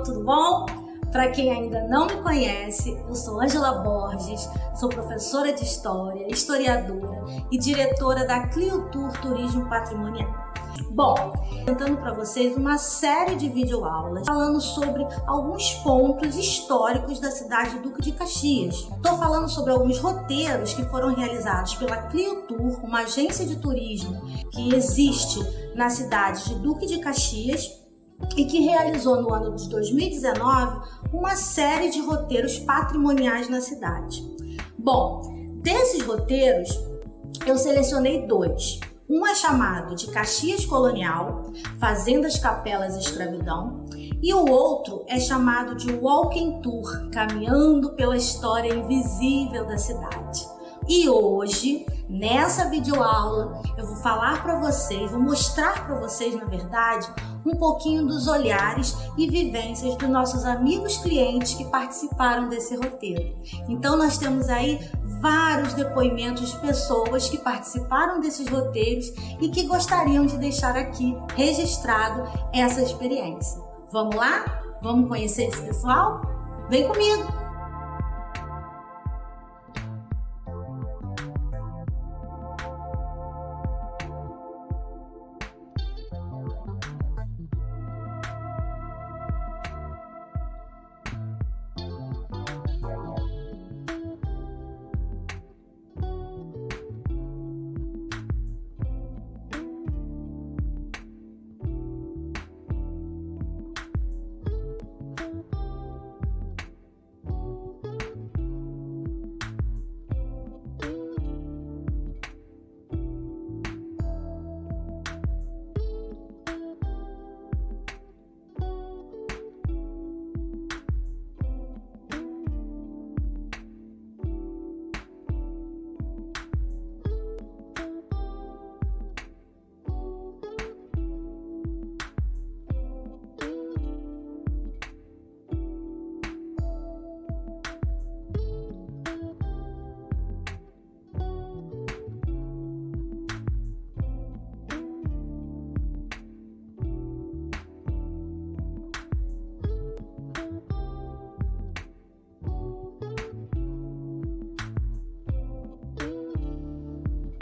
tudo bom? Para quem ainda não me conhece, eu sou Ângela Borges, sou professora de História, historiadora e diretora da Clio Tour Turismo Patrimonial. Bom, apresentando para vocês uma série de videoaulas falando sobre alguns pontos históricos da cidade de Duque de Caxias. Estou falando sobre alguns roteiros que foram realizados pela Clio Tour, uma agência de turismo que existe na cidade de Duque de Caxias e que realizou no ano de 2019 uma série de roteiros patrimoniais na cidade. Bom, desses roteiros eu selecionei dois. Um é chamado de Caxias Colonial, Fazendas, Capelas e Escravidão, e o outro é chamado de Walking Tour, Caminhando pela História Invisível da Cidade. E hoje, nessa videoaula, eu vou falar para vocês, vou mostrar para vocês, na verdade, um pouquinho dos olhares e vivências dos nossos amigos clientes que participaram desse roteiro. Então, nós temos aí vários depoimentos de pessoas que participaram desses roteiros e que gostariam de deixar aqui registrado essa experiência. Vamos lá? Vamos conhecer esse pessoal? Vem comigo!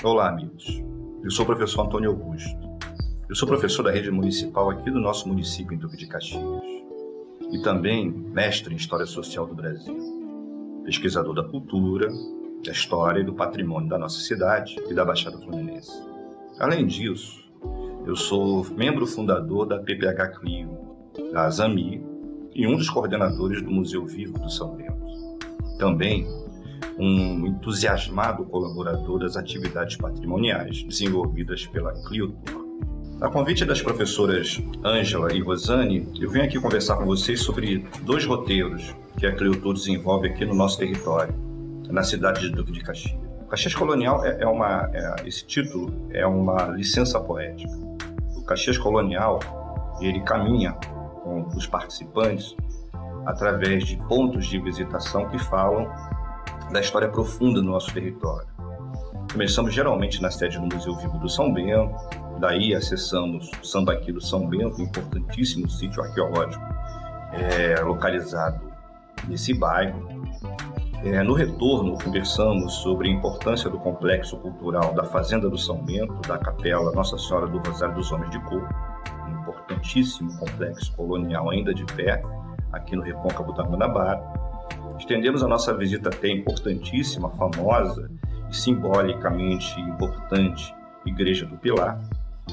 Olá, amigos. Eu sou o professor Antônio Augusto. Eu sou professor da rede municipal aqui do nosso município em Duque de Caxias e também mestre em História Social do Brasil, pesquisador da cultura, da história e do patrimônio da nossa cidade e da Baixada Fluminense. Além disso, eu sou membro fundador da PPH Clio, da ASAMI e um dos coordenadores do Museu Vivo do São Bento. Também um entusiasmado colaborador das atividades patrimoniais desenvolvidas pela Clio Tour. A convite das professoras Ângela e Rosane, eu venho aqui conversar com vocês sobre dois roteiros que a Clio Tour desenvolve aqui no nosso território, na cidade de Duque de Caxias. Caxias Colonial esse título é uma licença poética. O Caxias Colonial, ele caminha com os participantes através de pontos de visitação que falam da história profunda do nosso território. Começamos geralmente na sede do Museu Vivo do São Bento, daí acessamos o Sambaqui do São Bento, um importantíssimo sítio arqueológico localizado nesse bairro. No retorno, conversamos sobre a importância do complexo cultural da Fazenda do São Bento, da Capela Nossa Senhora do Rosário dos Homens de Cor, um importantíssimo complexo colonial ainda de pé, aqui no Recôncavo da Guanabara. Estendemos a nossa visita até a importantíssima, famosa e simbolicamente importante Igreja do Pilar.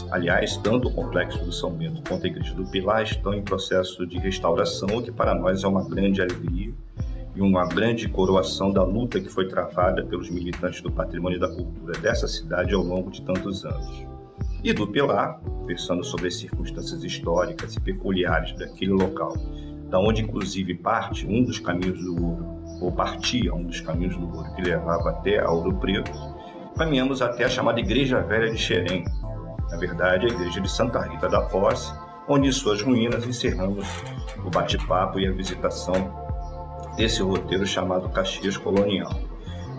Aliás, tanto o Complexo do São Bento quanto a Igreja do Pilar estão em processo de restauração, o que para nós é uma grande alegria e uma grande coroação da luta que foi travada pelos militantes do patrimônio e da cultura dessa cidade ao longo de tantos anos. E do Pilar, pensando sobre as circunstâncias históricas e peculiares daquele local, da onde inclusive partia um dos caminhos do ouro que levava até a Ouro Preto, caminhamos até a chamada Igreja Velha de Xerém, na verdade a Igreja de Santa Rita da Posse, onde em suas ruínas encerramos o bate-papo e a visitação desse roteiro chamado Caxias Colonial.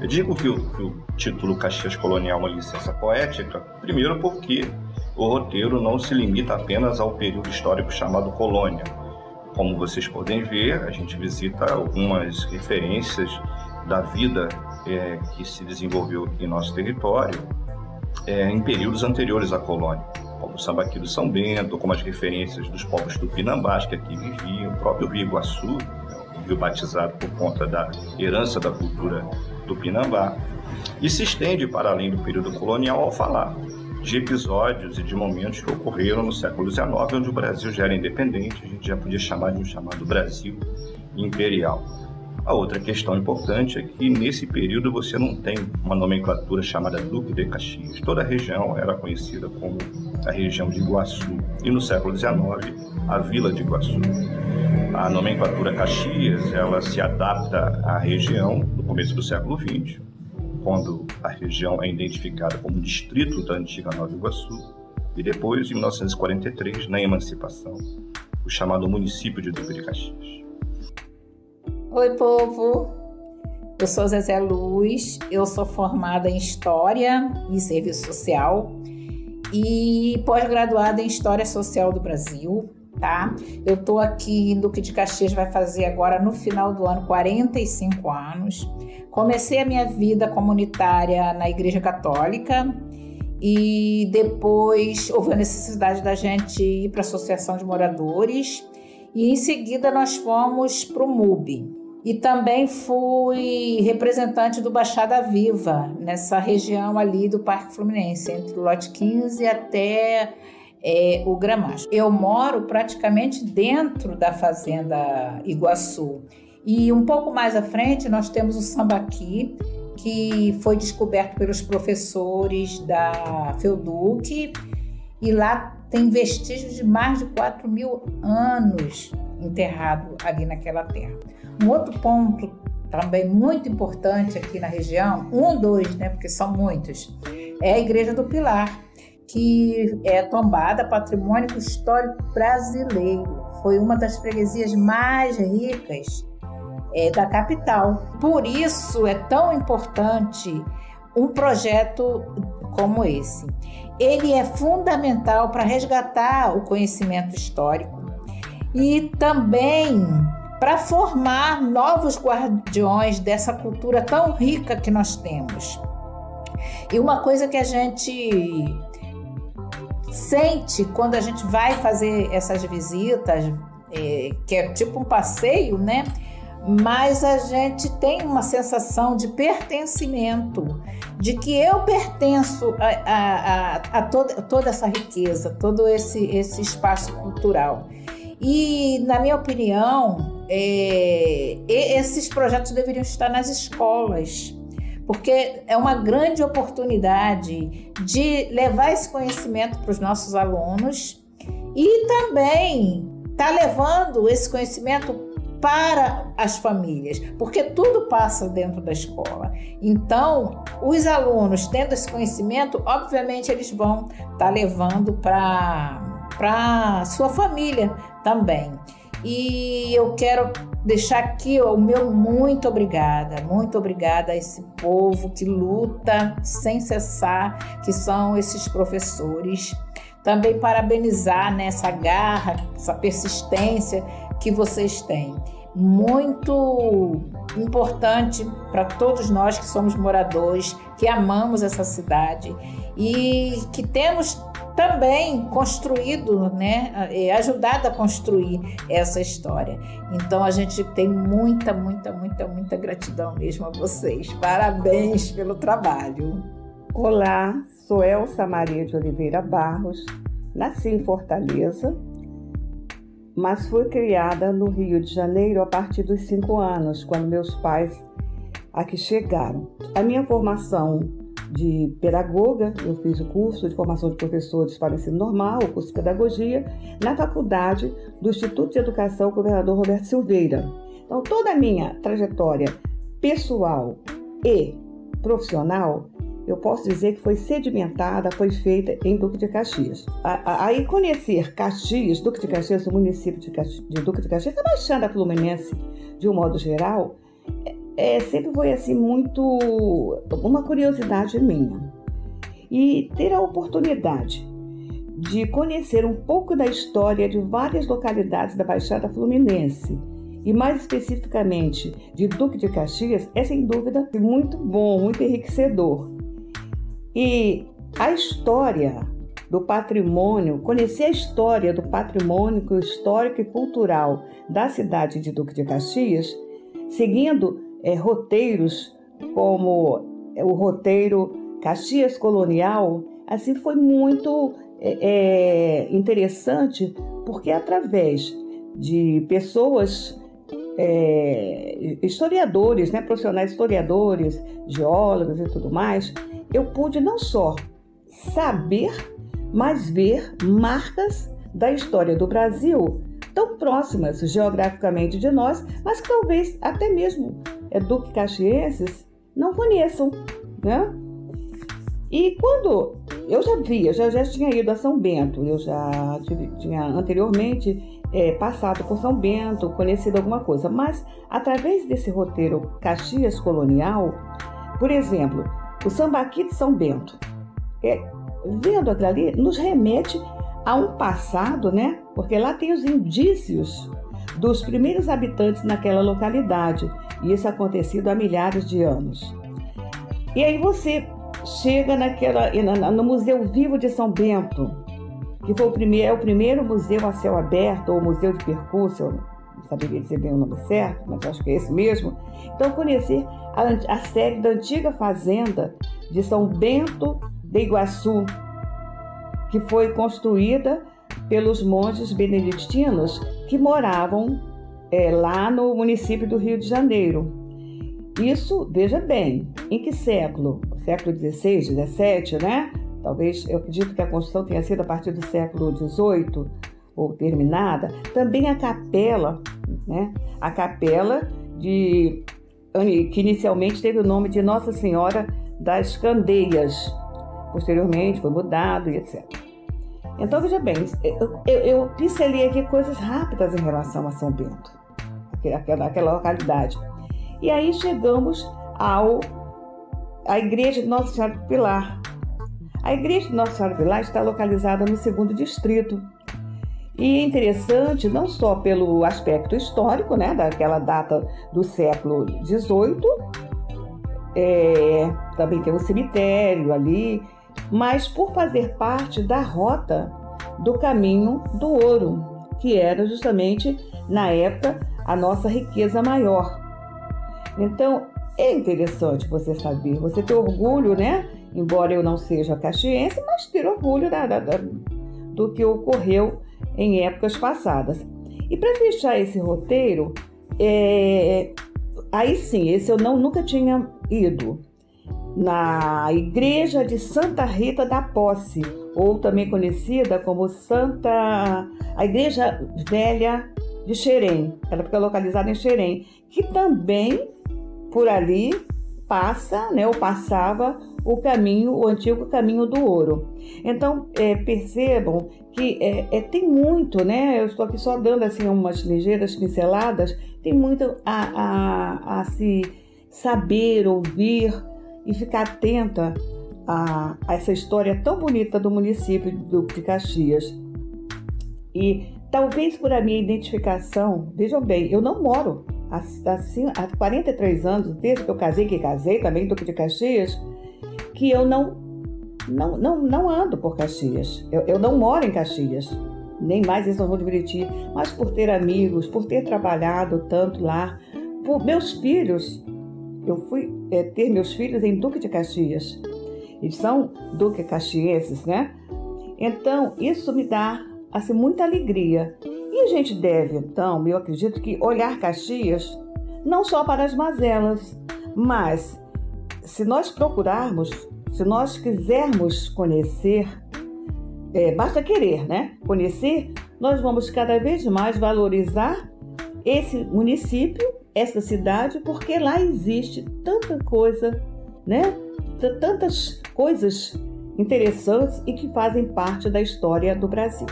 Eu digo que o título Caxias Colonial é uma licença poética, primeiro porque o roteiro não se limita apenas ao período histórico chamado colônia. O como vocês podem ver, a gente visita algumas referências da vida que se desenvolveu aqui em nosso território em períodos anteriores à colônia, como o Sambaqui do São Bento, como as referências dos povos tupinambás que aqui viviam, o próprio Rio Iguaçu, um rio batizado por conta da herança da cultura tupinambá, e se estende para além do período colonial ao falar de episódios e de momentos que ocorreram no século XIX, onde o Brasil já era independente, a gente já podia chamar de um chamado Brasil imperial. A outra questão importante é que nesse período você não tem uma nomenclatura chamada Duque de Caxias. Toda a região era conhecida como a região de Iguaçu e no século XIX a Vila de Iguaçu. A nomenclatura Caxias ela se adapta à região no começo do século XX, quando a região é identificada como distrito da antiga Nova Iguaçu, e depois, em 1943, na emancipação, o chamado município de Duque de Caxias. Oi, povo! Eu sou Zezé Luz, eu sou formada em História e Serviço Social e pós-graduada em História Social do Brasil, tá? Eu tô aqui em Duque de Caxias, vai fazer agora no final do ano 45 anos. Comecei a minha vida comunitária na Igreja Católica e depois houve a necessidade da gente ir para a Associação de Moradores e em seguida nós fomos para o MUB. E também fui representante do Baixada Viva, nessa região ali do Parque Fluminense, entre o lote 15 até o Gramacho. Eu moro praticamente dentro da Fazenda Iguaçu. E um pouco mais à frente nós temos o Sambaqui, que foi descoberto pelos professores da FEUDUC, e lá tem vestígios de mais de 4.000 anos enterrado ali naquela terra. Um outro ponto também muito importante aqui na região, dois, né, porque são muitos, é a Igreja do Pilar, que é tombada Patrimônio Histórico Brasileiro. Foi uma das freguesias mais ricas da capital. Por isso é tão importante um projeto como esse. Ele é fundamental para resgatar o conhecimento histórico e também para formar novos guardiões dessa cultura tão rica que nós temos. E uma coisa que a gente sente quando a gente vai fazer essas visitas, que é tipo um passeio, né? Mas a gente tem uma sensação de pertencimento, de que eu pertenço a toda essa riqueza, todo esse espaço cultural. E, na minha opinião, esses projetos deveriam estar nas escolas, porque é uma grande oportunidade de levar esse conhecimento para os nossos alunos e também estar levando esse conhecimento para as famílias, porque tudo passa dentro da escola. Então, os alunos, tendo esse conhecimento, obviamente eles vão estar levando para a sua família também. E eu quero deixar aqui o meu muito obrigada a esse povo que luta sem cessar, que são esses professores. Também parabenizar nessa garra, essa persistência que vocês têm. Muito importante para todos nós que somos moradores, que amamos essa cidade e que temos também construído, né, ajudado a construir essa história. Então a gente tem muita gratidão mesmo a vocês. Parabéns pelo trabalho. Olá, sou Elsa Maria de Oliveira Barros, nasci em Fortaleza, mas fui criada no Rio de Janeiro a partir dos 5 anos, quando meus pais aqui chegaram. A minha formação de pedagoga, eu fiz o curso de formação de professores para o ensino normal, o curso de pedagogia, na faculdade do Instituto de Educação Governador Roberto Silveira. Então, toda a minha trajetória pessoal e profissional, eu posso dizer que foi sedimentada, foi feita em Duque de Caxias. Aí conhecer Caxias, Duque de Caxias, o município de Duque de Caxias, a Baixada Fluminense, de um modo geral, sempre foi assim muito uma curiosidade minha. E ter a oportunidade de conhecer um pouco da história de várias localidades da Baixada Fluminense, e mais especificamente de Duque de Caxias, é sem dúvida muito bom, muito enriquecedor. E a história do patrimônio, conhecer a história do patrimônio histórico e cultural da cidade de Duque de Caxias, seguindo roteiros como o roteiro Caxias Colonial, assim foi muito interessante, porque através de pessoas, historiadores, né, profissionais historiadores, geólogos e tudo mais, eu pude não só saber, mas ver marcas da história do Brasil tão próximas geograficamente de nós, mas que talvez até mesmo duques caxienses não conheçam, né? E quando eu já tinha ido a São Bento, eu já tinha anteriormente passado por São Bento, conhecido alguma coisa, mas através desse roteiro Caxias Colonial, por exemplo, o Sambaqui de São Bento, vendo aquilo ali, nos remete a um passado, né? Porque lá tem os indícios dos primeiros habitantes naquela localidade, e isso acontecido há milhares de anos. E aí você chega no Museu Vivo de São Bento, que foi o primeiro museu a céu aberto, ou museu de percurso, eu não saberia dizer bem o nome certo, mas acho que é esse mesmo. Então, conhecer a sede da antiga fazenda de São Bento de Iguaçu, que foi construída pelos monges beneditinos que moravam lá no município do Rio de Janeiro. Isso, veja bem, em que século? Século XVI, XVII, né? Talvez, eu acredito que a construção tenha sido a partir do século XVIII, ou terminada. Também a capela, né? A capela que inicialmente teve o nome de Nossa Senhora das Candeias. Posteriormente foi mudado e etc. Então, veja bem, eu pincelei aqui coisas rápidas em relação a São Bento, aquela localidade. E aí chegamos à Igreja de Nossa Senhora do Pilar. A Igreja de Nossa Senhora do Pilar está localizada no 2º Distrito. E é interessante não só pelo aspecto histórico, né, daquela data do século XVIII, também tem um cemitério ali, mas por fazer parte da rota do Caminho do Ouro, que era justamente, na época, a nossa riqueza maior. Então, é interessante você saber, você ter orgulho, né? Embora eu não seja caxiense, mas ter orgulho do que ocorreu em épocas passadas. E para fechar esse roteiro, aí sim, esse eu nunca tinha ido, na Igreja de Santa Rita da Posse, ou também conhecida como a Igreja Velha de Xerém. Ela fica localizada em Xerém, que também por ali passa, né, ou passava o antigo Caminho do Ouro. Então, percebam que tem muito, né? Eu estou aqui só dando assim umas ligeiras pinceladas, tem muito a se saber, ouvir e ficar atenta a essa história tão bonita do município de Caxias. E talvez por a minha identificação, vejam bem, eu não moro há 43 anos, desde que eu casei também, Duque de Caxias, que eu não ando por Caxias. Eu não moro em Caxias, nem mais em São João de Meriti, mas por ter amigos, por ter trabalhado tanto lá, por meus filhos. Eu fui ter meus filhos em Duque de Caxias. Eles são duque caxienses, né? Então, isso me dá assim, muita alegria. E a gente deve, então, eu acredito que olhar Caxias não só para as mazelas, mas se nós procurarmos, se nós quisermos conhecer, basta querer, né? Conhecer, nós vamos cada vez mais valorizar esse município, essa cidade, porque lá existe tanta coisa, né? Tantas coisas interessantes e que fazem parte da história do Brasil.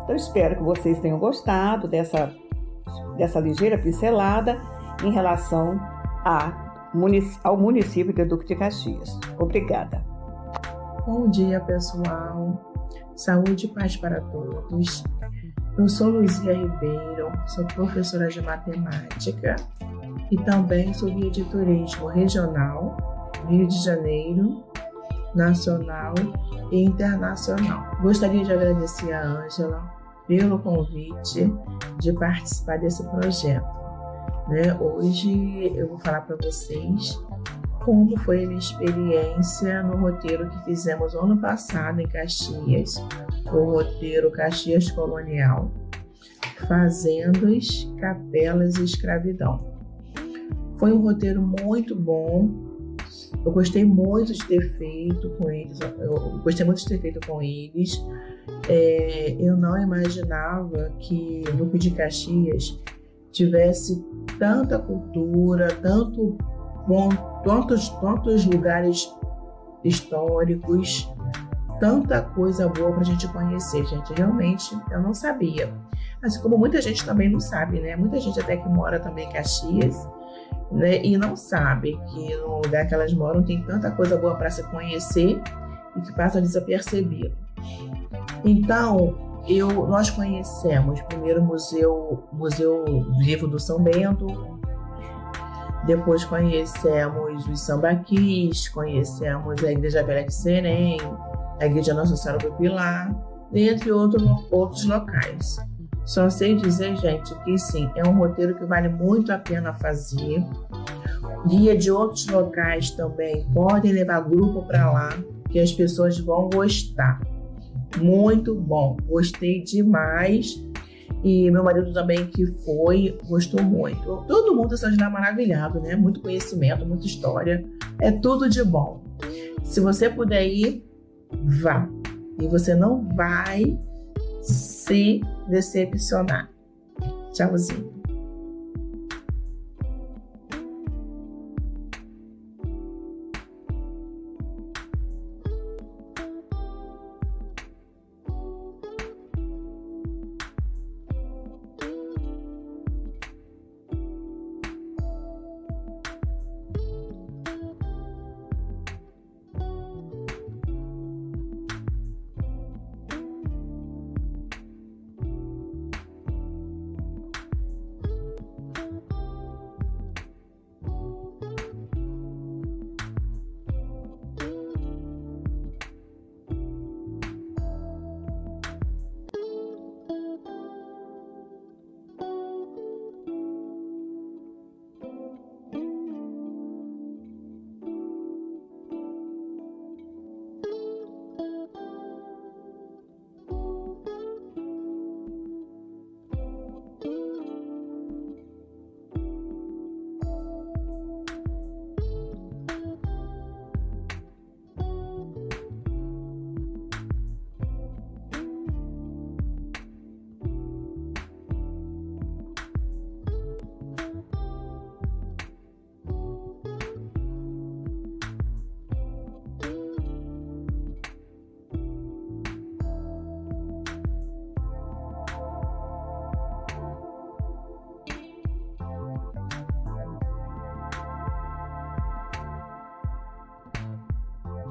Então, espero que vocês tenham gostado dessa ligeira pincelada em relação ao município de Duque de Caxias. Obrigada. Bom dia, pessoal. Saúde e paz para todos. Eu sou Luzia Ribeiro, sou professora de matemática e também sou guia de turismo regional, Rio de Janeiro, nacional e internacional. Gostaria de agradecer a Ângela pelo convite de participar desse projeto. Hoje eu vou falar para vocês como foi a minha experiência no roteiro que fizemos ano passado em Caxias, o roteiro Caxias Colonial, Fazendas, Capelas e Escravidão. Foi um roteiro muito bom, eu gostei muito de ter feito com eles, eu não imaginava que o Duque de Caxias tivesse tanta cultura, tantos lugares históricos, tanta coisa boa pra gente conhecer, gente. Realmente, eu não sabia. Assim como muita gente também não sabe, né? Muita gente até que mora também em Caxias, né? E não sabe que no lugar que elas moram tem tanta coisa boa para se conhecer e que passa desapercebido. Então, nós conhecemos primeiro o Museu Vivo do São Bento, depois conhecemos os sambaquis, conhecemos a Igreja Velha de Serém, a Igreja Nossa Senhora do Pilar, dentre outros locais. Só sei dizer, gente, que sim, é um roteiro que vale muito a pena fazer. Guia de outros locais também, podem levar grupo para lá, que as pessoas vão gostar. Muito bom, gostei demais. E meu marido também que gostou muito. Todo mundo saiu de lá maravilhado, né? Muito conhecimento, muita história. É tudo de bom. Se você puder ir, vá. E você não vai se decepcionar. Tchauzinho.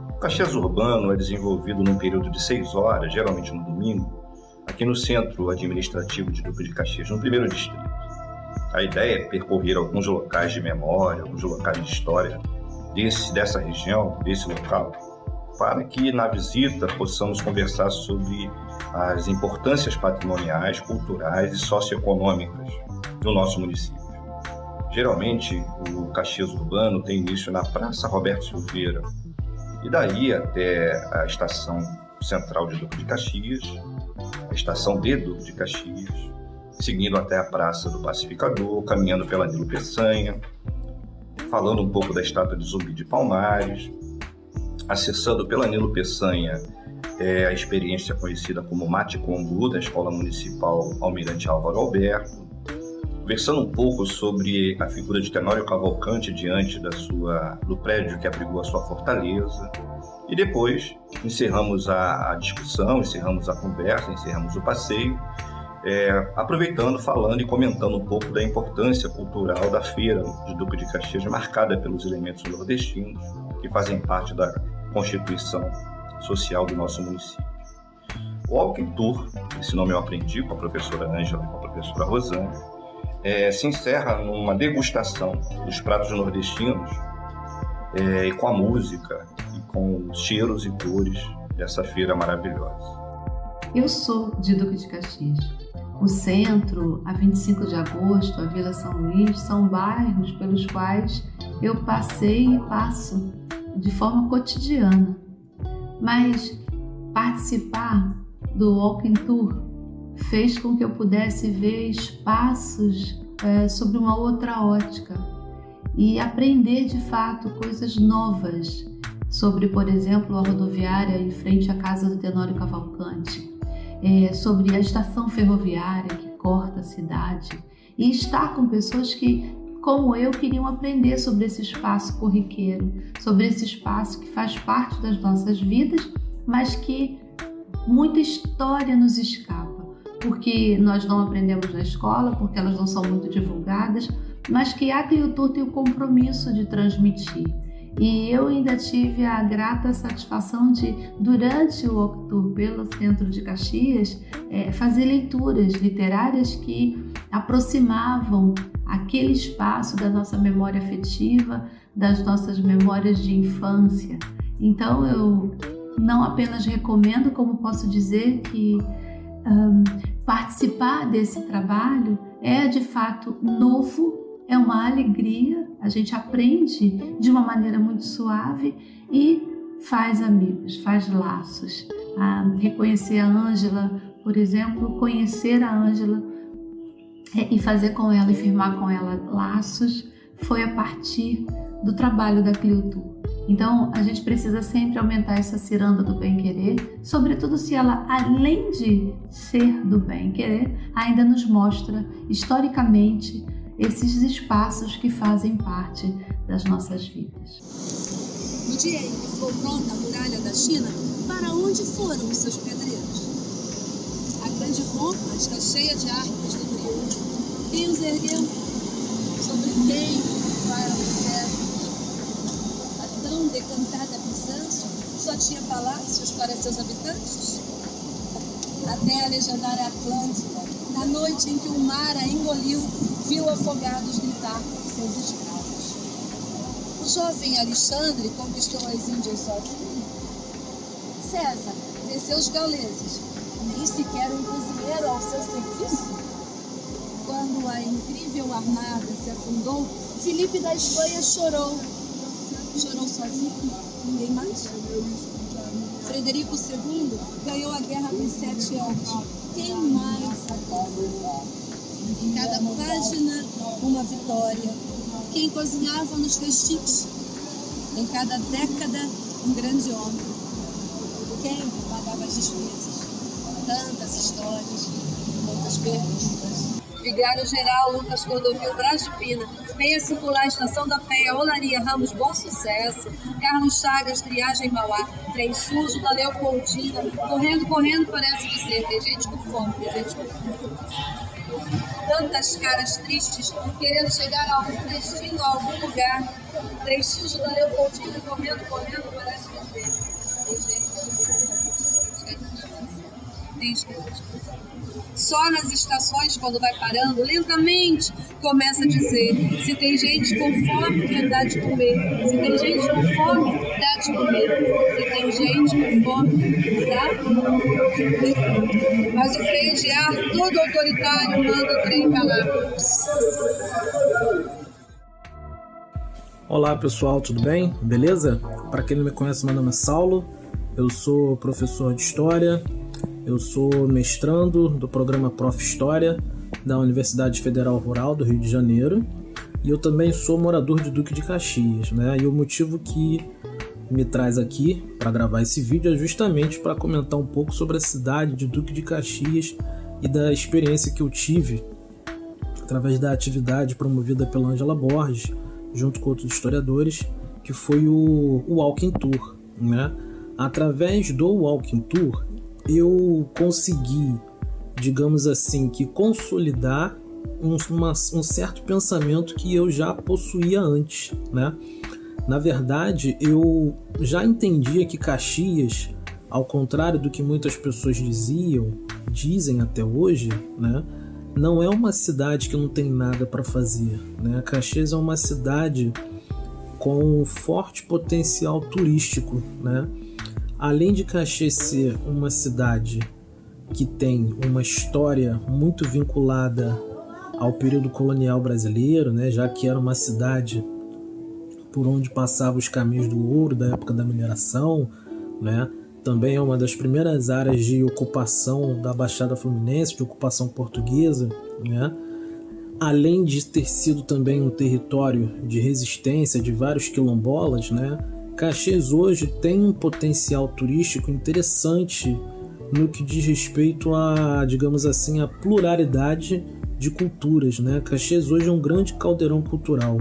O Caxias Urbano é desenvolvido num período de 6 horas, geralmente no domingo, aqui no centro administrativo de Duque de Caxias, no primeiro distrito. A ideia é percorrer alguns locais de memória, alguns locais de história dessa região, desse local, para que na visita possamos conversar sobre as importâncias patrimoniais, culturais e socioeconômicas do nosso município. Geralmente, o Caxias Urbano tem início na Praça Roberto Silveira, e daí até a estação central de Duque de Caxias, a estação de Duque de Caxias, seguindo até a Praça do Pacificador, caminhando pela Nilo Peçanha, falando um pouco da estátua de Zumbi de Palmares, acessando pela Nilo Peçanha a experiência conhecida como Mate com Angu, da Escola Municipal Almirante Álvaro Alberto, conversando um pouco sobre a figura de Tenório Cavalcante diante do prédio que abrigou a sua fortaleza. E depois encerramos a discussão, encerramos a conversa, encerramos o passeio, aproveitando, falando e comentando um pouco da importância cultural da feira de Duque de Caxias, marcada pelos elementos nordestinos que fazem parte da constituição social do nosso município. O Walking Tour, esse nome eu aprendi com a professora Ângela e com a professora Rosane, se encerra numa degustação dos pratos nordestinos, e com a música e com os cheiros e cores dessa feira maravilhosa. Eu sou de Duque de Caxias. O centro, a 25 de agosto, a Vila São Luís, são bairros pelos quais eu passei e passo de forma cotidiana. Mas participar do Walking Tour fez com que eu pudesse ver espaços sobre uma outra ótica e aprender de fato coisas novas sobre, por exemplo, a rodoviária em frente à casa do Tenório Cavalcante, sobre a estação ferroviária que corta a cidade, e estar com pessoas que, como eu, queriam aprender sobre esse espaço corriqueiro, sobre esse espaço que faz parte das nossas vidas, mas que muita história nos escapa, porque nós não aprendemos na escola, porque elas não são muito divulgadas, mas que a Cliotour tem o compromisso de transmitir. E eu ainda tive a grata satisfação de, durante o Walking Tour pelo centro de Caxias, fazer leituras literárias que aproximavam aquele espaço da nossa memória afetiva, das nossas memórias de infância. Então eu não apenas recomendo, como posso dizer que participar desse trabalho é de fato novo, é uma alegria, a gente aprende de uma maneira muito suave e faz amigos, faz laços. Reconhecer a Ângela, por exemplo, conhecer a Ângela e fazer com ela e firmar com ela laços foi a partir do trabalho da Cliotour. Então, a gente precisa sempre aumentar essa ciranda do bem-querer, sobretudo se ela, além de ser do bem-querer, ainda nos mostra, historicamente, esses espaços que fazem parte das nossas vidas. No dia em que ficou pronta a muralha da China, para onde foram os seus pedreiros? A grande rompa está cheia de arcos do triunfo. Quem os ergueu? Sobre quem vai ao César? Tão decantada Bizâncio só tinha palácios para seus habitantes? Até a legendária Atlântida, na noite em que o mar a engoliu, viu afogados gritar seus escravos. O jovem Alexandre conquistou as Índias sozinho. César venceu os gauleses, nem sequer um cozinheiro ao seu serviço. Quando a incrível armada se afundou, Filipe da Espanha chorou. Chorou sozinho, ninguém mais. Frederico II ganhou a guerra dos 7 anos. Quem mais agora? Em cada página, uma vitória. Quem cozinhava nos festis? Em cada década, um grande homem. Quem pagava as despesas? Tantas histórias, tantas perguntas. Vigário-geral Lucas Cordovil Braz de Pina, Penha Circular, Estação da Penha, Olaria Ramos, Bom Sucesso, Carlos Chagas, Triagem Mauá, Trem Sujo da Leopoldina, correndo parece dizer, tem gente com fome, tem gente com fome. Tantas caras tristes, querendo chegar a algum destino, a algum lugar, Trem Sujo da Leopoldina, correndo parece dizer, tem gente com fome. Só nas estações, quando vai parando, lentamente começa a dizer: se tem gente com fome, dá de comer. Se tem gente com fome, dá de comer. Se tem gente com fome, dá de comer. Mas o freio de ar, todo autoritário, manda o trem calar. Olá pessoal, tudo bem? Beleza? Para quem não me conhece, meu nome é Saulo, eu sou professor de História. Eu sou mestrando do programa Prof. História da Universidade Federal Rural do Rio de Janeiro e eu também sou morador de Duque de Caxias, né? E o motivo que me traz aqui para gravar esse vídeo é justamente para comentar um pouco sobre a cidade de Duque de Caxias e da experiência que eu tive através da atividade promovida pela Ângela Borges, junto com outros historiadores, que foi o Walking Tour, né? Através do Walking Tour, eu consegui, digamos assim, que consolidar um certo pensamento que eu já possuía antes, né? Na verdade, eu já entendia que Caxias ao contrário do que muitas pessoas dizem até hoje, né, não é uma cidade que não tem nada para fazer, né? Caxias é uma cidade com um forte potencial turístico, né? Além de Caxias ser uma cidade que tem uma história muito vinculada ao período colonial brasileiro, né? Já que era uma cidade por onde passavam os caminhos do ouro da época da mineração, né? Também é uma das primeiras áreas de ocupação da Baixada Fluminense, de ocupação portuguesa, né? Além de ter sido também um território de resistência de vários quilombolas, né? Caxias hoje tem um potencial turístico interessante no que diz respeito a, digamos assim, a pluralidade de culturas, né? Caxias hoje é um grande caldeirão cultural.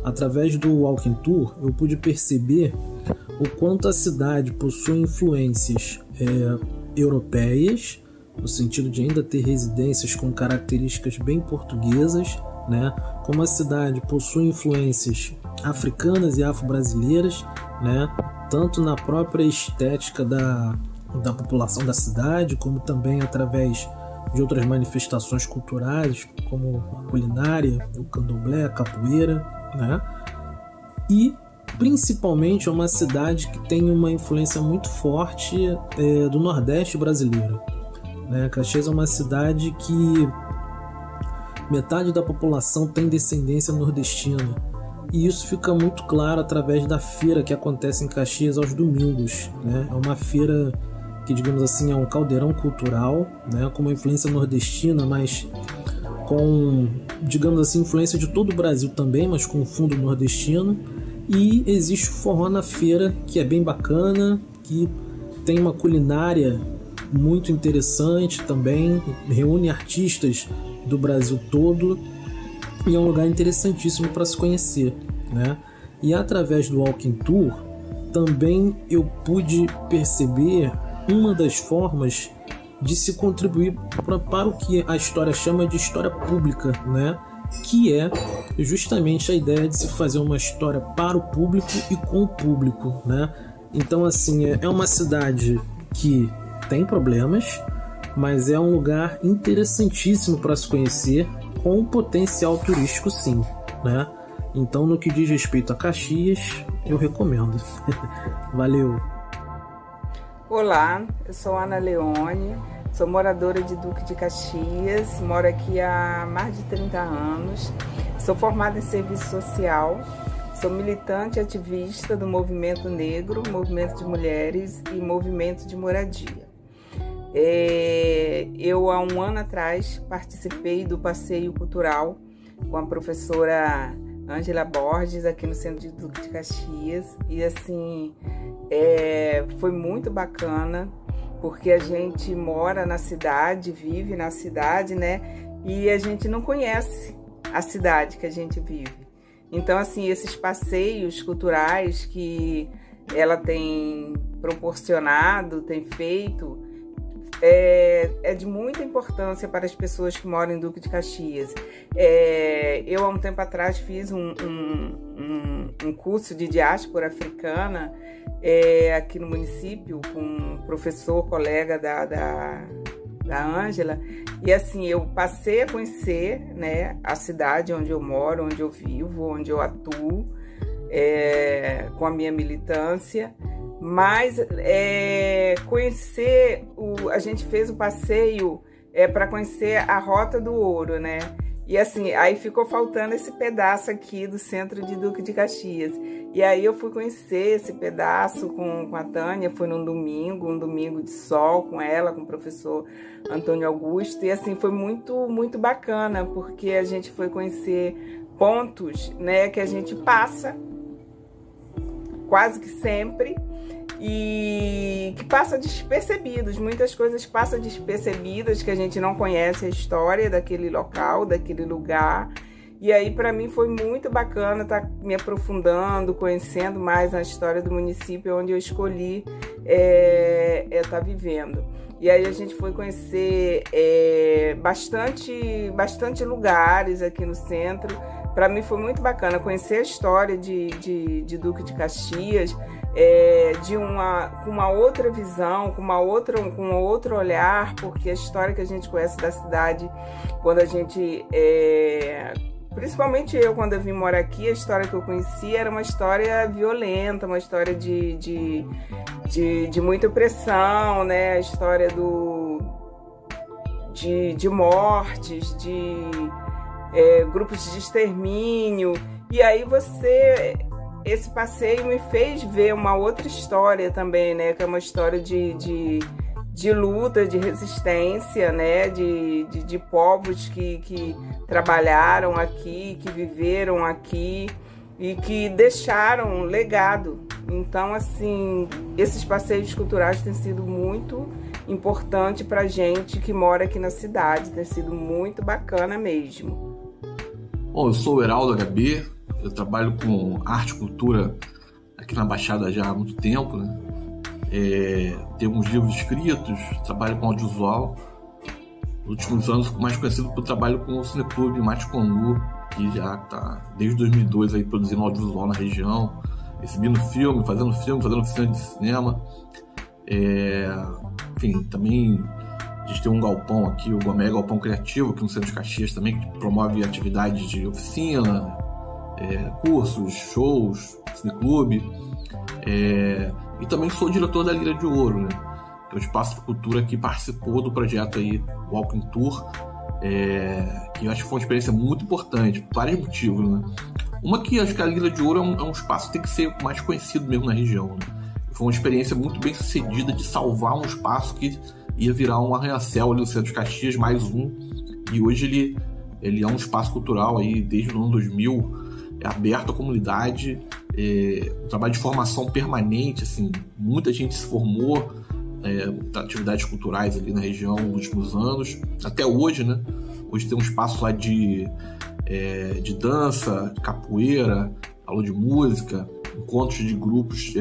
Através do Walking Tour, eu pude perceber o quanto a cidade possui influências europeias, no sentido de ainda ter residências com características bem portuguesas, né? Como a cidade possui influências africanas e afro-brasileiras, né? Tanto na própria estética da população da cidade, como também através de outras manifestações culturais, como a culinária, o candomblé, a capoeira, né? E principalmente é uma cidade que tem uma influência muito forte do Nordeste brasileiro, né? Caxias é uma cidade que metade da população tem descendência nordestina, e isso fica muito claro através da feira que acontece em Caxias aos domingos, né? É uma feira que, digamos assim, é um caldeirão cultural, né? Com uma influência nordestina, mas com, digamos assim, influência de todo o Brasil também, mas com fundo nordestino. E existe o forró na feira, que é bem bacana, que tem uma culinária muito interessante também, reúne artistas do Brasil todo, e é um lugar interessantíssimo para se conhecer, né? E através do Walking Tour também eu pude perceber uma das formas de se contribuir para o que a história chama de história pública, né? Que é justamente a ideia de se fazer uma história para o público e com o público, né? Então, assim, é uma cidade que tem problemas, mas é um lugar interessantíssimo para se conhecer, com um potencial turístico, sim, né? Então, no que diz respeito a Caxias, eu recomendo. Valeu! Olá, eu sou Ana Leone, sou moradora de Duque de Caxias, moro aqui há mais de 30 anos, sou formada em serviço social, sou militante e ativista do movimento negro, movimento de mulheres e movimento de moradia. Eu, há um ano atrás, participei do passeio cultural com a professora Ângela Borges, aqui no centro de Duque de Caxias, e assim, foi muito bacana, porque a gente mora na cidade, vive na cidade, né? E a gente não conhece a cidade que a gente vive. Então, assim, esses passeios culturais que ela tem proporcionado, tem feito, é de muita importância para as pessoas que moram em Duque de Caxias. Eu, há um tempo atrás, fiz um curso de diáspora africana aqui no município, com um professor, colega da Ângela, e assim, eu passei a conhecer, né, a cidade onde eu moro, onde eu vivo, onde eu atuo, com a minha militância, mas conhecer, a gente fez o passeio para conhecer a Rota do Ouro, né? E assim, aí ficou faltando esse pedaço aqui do centro de Duque de Caxias. E aí eu fui conhecer esse pedaço com a Tânia, foi um domingo de sol com ela, com o professor Antônio Augusto. E assim, foi muito, muito bacana, porque a gente foi conhecer pontos, né, que a gente passa quase que sempre, e que passa despercebidos, muitas coisas passam despercebidas, que a gente não conhece a história daquele local, daquele lugar, E aí, para mim, foi muito bacana estar me aprofundando, conhecendo mais a história do município onde eu escolhi estar vivendo. E aí a gente foi conhecer bastante lugares aqui no centro. Para mim foi muito bacana conhecer a história de Duque de Caxias, com uma outra visão, com um outro olhar, porque a história que a gente conhece da cidade, quando a gente... principalmente eu, quando eu vim morar aqui, a história que eu conheci era uma história violenta, uma história de muita opressão, né? A história de mortes, de grupos de extermínio. E aí esse passeio me fez ver uma outra história também, né? Que é uma história de luta, de resistência, né? De povos que trabalharam aqui, que viveram aqui e que deixaram legado. Então, assim, esses passeios culturais têm sido muito importante para a gente que mora aqui na cidade, tem sido muito bacana mesmo. Bom, eu sou o Heraldo HB, eu trabalho com arte e cultura aqui na Baixada já há muito tempo, né? Tenho alguns livros escritos, trabalho com audiovisual. Nos últimos anos, mais conhecido pelo trabalho com o Cineclube Maticongu, que já está desde 2002 aí produzindo audiovisual na região, exibindo filme, fazendo oficina de cinema. Enfim, também a gente tem um galpão aqui, o Guamé Galpão Criativo, aqui no centro de Caxias também, que promove atividades de oficina, cursos, shows, cineclube. E também sou diretor da Lira de Ouro, né? Que é o espaço de cultura que participou do projeto aí, Walking Tour, que eu acho que foi uma experiência muito importante, por vários motivos, né? Uma que acho que a Lira de Ouro é um espaço que tem que ser mais conhecido mesmo na região, né? Foi uma experiência muito bem sucedida de salvar um espaço que ia virar um arranha-céu ali no centro de Caxias, mais um, e hoje ele é um espaço cultural aí desde o ano 2000, aberto à comunidade, um trabalho de formação permanente, assim, muita gente se formou, atividades culturais ali na região nos últimos anos, até hoje, né? Hoje tem um espaço lá de dança, de capoeira, aula de música, encontros de grupos,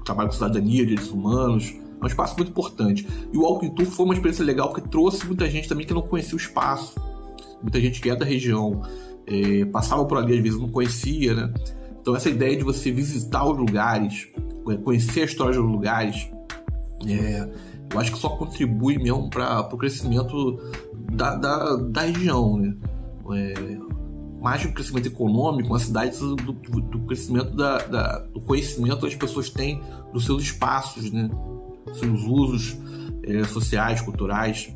trabalho com cidadania, direitos humanos. É um espaço muito importante. E o Walking Tour foi uma experiência legal porque trouxe muita gente também que não conhecia o espaço. Muita gente que é da região, passava por ali, às vezes não conhecia, né? Então essa ideia de você visitar os lugares, conhecer a história dos lugares, eu acho que só contribui mesmo para o crescimento da região, né? Mais do crescimento econômico, uma cidade do crescimento do conhecimento que as pessoas têm dos seus espaços, né? Seus usos sociais, culturais,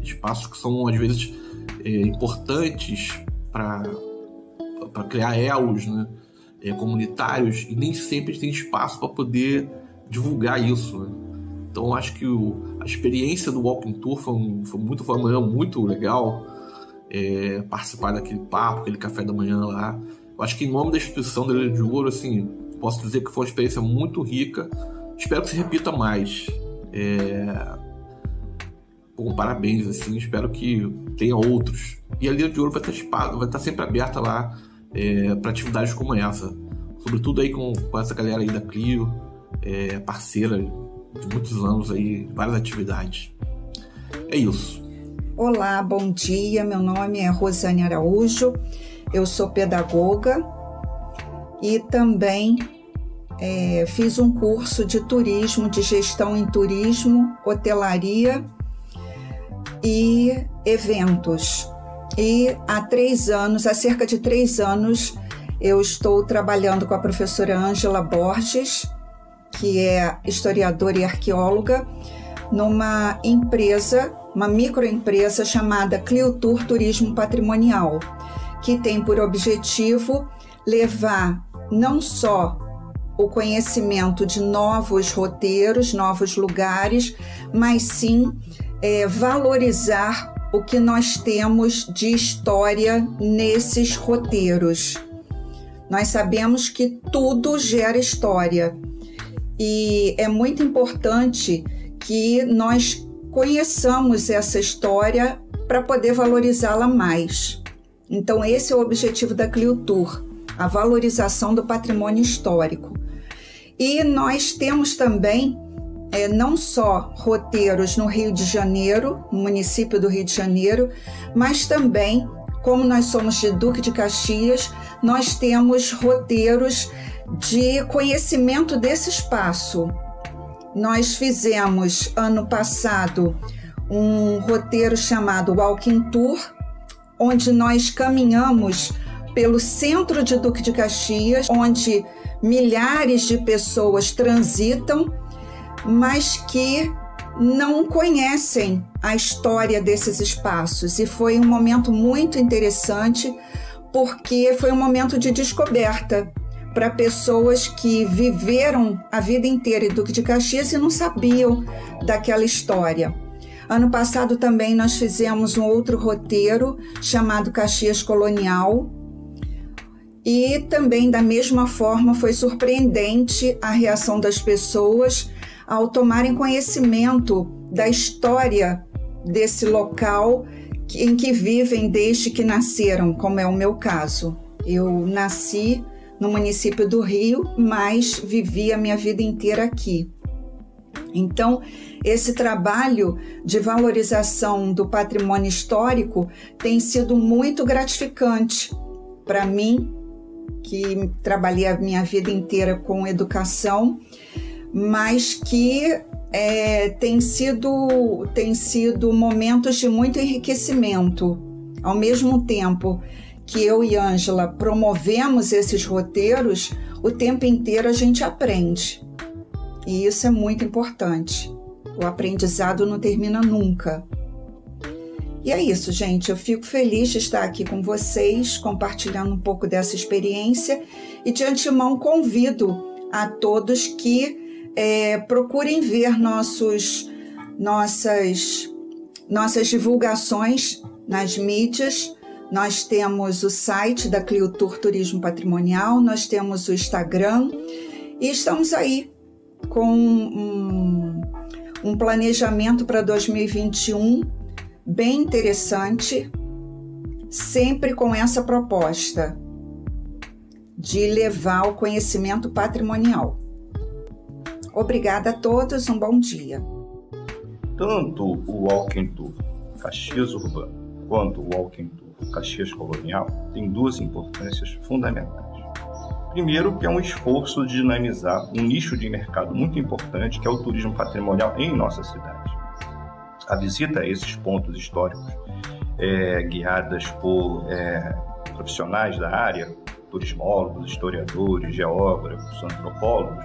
espaços que são às vezes importantes para criar elos, né? Comunitários, e nem sempre tem espaço para poder divulgar isso, né? Então acho que a experiência do Walking Tour foi uma manhã muito legal, participar daquele papo, aquele café da manhã lá. Eu acho que em nome da instituição da Lira de Ouro, assim, posso dizer que foi uma experiência muito rica. Espero que se repita mais. Parabéns, assim, espero que tenha outros. E a Lira de Ouro vai estar sempre aberta lá para atividades como essa. Sobretudo aí com essa galera aí da Clio, parceira de muitos anos aí, várias atividades. É isso. Olá, bom dia. Meu nome é Rosane Araújo. Eu sou pedagoga e também fiz um curso de turismo, de gestão em turismo, hotelaria e eventos. E há cerca de 3 anos, eu estou trabalhando com a professora Ângela Borges, que é historiadora e arqueóloga, numa empresa, uma microempresa chamada Cliotour Turismo Patrimonial, que tem por objetivo levar não só o conhecimento de novos roteiros, novos lugares, mas sim valorizar o que nós temos de história nesses roteiros. Nós sabemos que tudo gera história e é muito importante que nós conheçamos essa história para poder valorizá-la mais. Então esse é o objetivo da Cliutur, a valorização do patrimônio histórico. E nós temos também não só roteiros no Rio de Janeiro, no município do Rio de Janeiro, mas também, como nós somos de Duque de Caxias, nós temos roteiros de conhecimento desse espaço. Nós fizemos, ano passado, um roteiro chamado Walking Tour, onde nós caminhamos pelo centro de Duque de Caxias, onde milhares de pessoas transitam, mas que não conhecem a história desses espaços. E foi um momento muito interessante, porque foi um momento de descoberta para pessoas que viveram a vida inteira em Duque de Caxias e não sabiam daquela história. Ano passado também nós fizemos um outro roteiro chamado Caxias Colonial, e também da mesma forma foi surpreendente a reação das pessoas ao tomarem conhecimento da história desse local em que vivem desde que nasceram, como é o meu caso. Eu nasci no município do Rio, mas vivi a minha vida inteira aqui. Então, esse trabalho de valorização do patrimônio histórico tem sido muito gratificante para mim, que trabalhei a minha vida inteira com educação, mas que tem sido momentos de muito enriquecimento. Ao mesmo tempo que eu e Ângela promovemos esses roteiros, o tempo inteiro a gente aprende. E isso é muito importante. O aprendizado não termina nunca. E é isso, gente. Eu fico feliz de estar aqui com vocês, compartilhando um pouco dessa experiência. E de antemão convido a todos que procurem ver nossas divulgações nas mídias. Nós temos o site da Cliutur Turismo Patrimonial, nós temos o Instagram e estamos aí com um planejamento para 2021 bem interessante, sempre com essa proposta de levar o conhecimento patrimonial. Obrigada a todos, um bom dia. Tanto o Walking Tour Caxias Urbano quanto o Walking Tour Caxias Colonial têm duas importâncias fundamentais. Primeiro, que é um esforço de dinamizar um nicho de mercado muito importante, que é o turismo patrimonial em nossa cidade. A visita a esses pontos históricos, guiadas por profissionais da área, turismólogos, historiadores, geógrafos, antropólogos,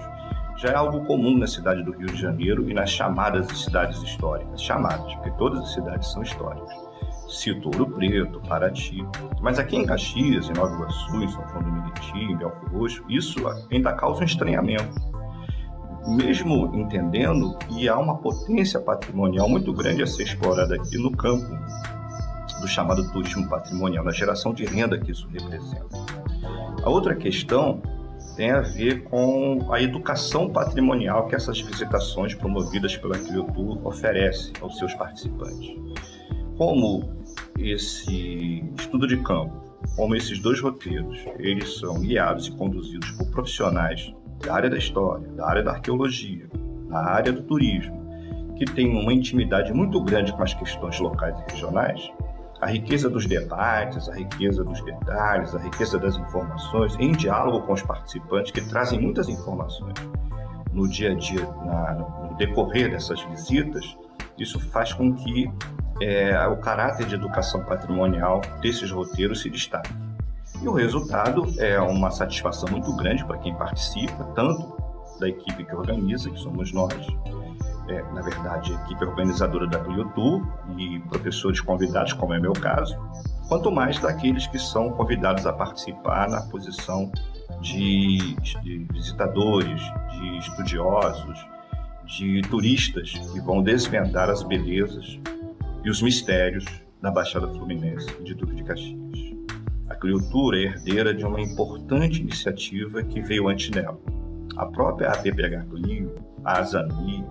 já é algo comum na cidade do Rio de Janeiro e nas chamadas cidades históricas. Chamadas, porque todas as cidades são históricas. Cito Ouro Preto, Paraty. Mas aqui em Caxias, em Nova Iguaçu, em São João do Meriti, em Belford Roxo, isso ainda causa um estranhamento. Mesmo entendendo que há uma potência patrimonial muito grande a ser explorada aqui no campo do chamado turismo patrimonial, na geração de renda que isso representa. A outra questão tem a ver com a educação patrimonial que essas visitações promovidas pela Cliutur oferecem aos seus participantes. Como esse estudo de campo, como esses dois roteiros, eles são guiados e conduzidos por profissionais da área da história, da área da arqueologia, da área do turismo, que têm uma intimidade muito grande com as questões locais e regionais, a riqueza dos debates, a riqueza dos detalhes, a riqueza das informações, em diálogo com os participantes que trazem muitas informações no dia a dia, no decorrer dessas visitas, isso faz com que o caráter de educação patrimonial desses roteiros se destaque. E o resultado é uma satisfação muito grande para quem participa, tanto da equipe que organiza, que somos nós, na verdade, a equipe organizadora da Cliutur e professores convidados, como é meu caso, quanto mais daqueles que são convidados a participar na posição de visitadores, de estudiosos, de turistas que vão desvendar as belezas e os mistérios da Baixada Fluminense de Duque de Caxias. A Cliutur é herdeira de uma importante iniciativa que veio antes dela. A própria APPH Clio, a ASANI,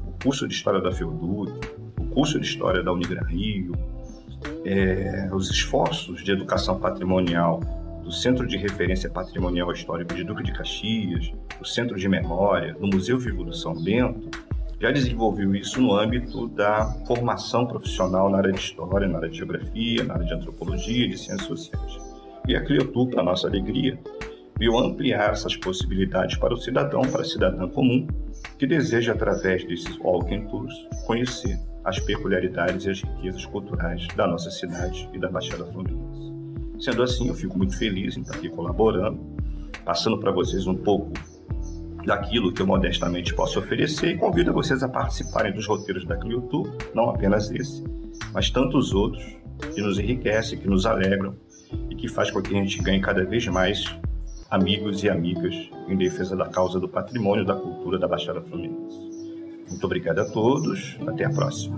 o curso de História da FEUDUC, o curso de História da Unigran Rio os esforços de educação patrimonial do Centro de Referência Patrimonial Histórico de Duque de Caxias, do Centro de Memória, do Museu Vivo do São Bento, já desenvolveu isso no âmbito da formação profissional na área de História, na área de Geografia, na área de Antropologia e de Ciências Sociais. E a CLIOTUR, para nossa alegria, veio ampliar essas possibilidades para o cidadão, para a cidadã comum, que deseja, através desses walking tours, conhecer as peculiaridades e as riquezas culturais da nossa cidade e da Baixada Fluminense. Sendo assim, eu fico muito feliz em estar aqui colaborando, passando para vocês um pouco daquilo que eu modestamente posso oferecer e convido vocês a participarem dos roteiros da CLIOTUR, não apenas esse, mas tantos outros que nos enriquecem, que nos alegram e que faz com que a gente ganhe cada vez mais amigos e amigas em defesa da causa do patrimônio e da cultura da Baixada Fluminense. Muito obrigado a todos, até a próxima.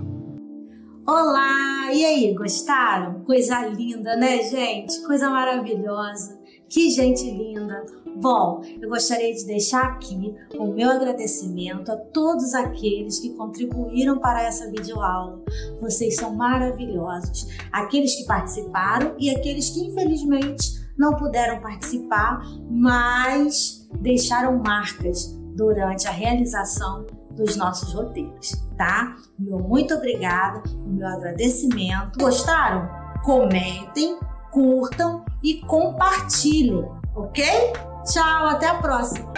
Olá! E aí, gostaram? Coisa linda, né, gente? Coisa maravilhosa. Que gente linda! Bom, eu gostaria de deixar aqui o meu agradecimento a todos aqueles que contribuíram para essa videoaula. Vocês são maravilhosos. Aqueles que participaram e aqueles que, infelizmente, não puderam participar, mas deixaram marcas durante a realização dos nossos roteiros, tá? Meu muito obrigada, o meu agradecimento. Gostaram? Comentem, curtam e compartilhem, ok? Tchau, até a próxima!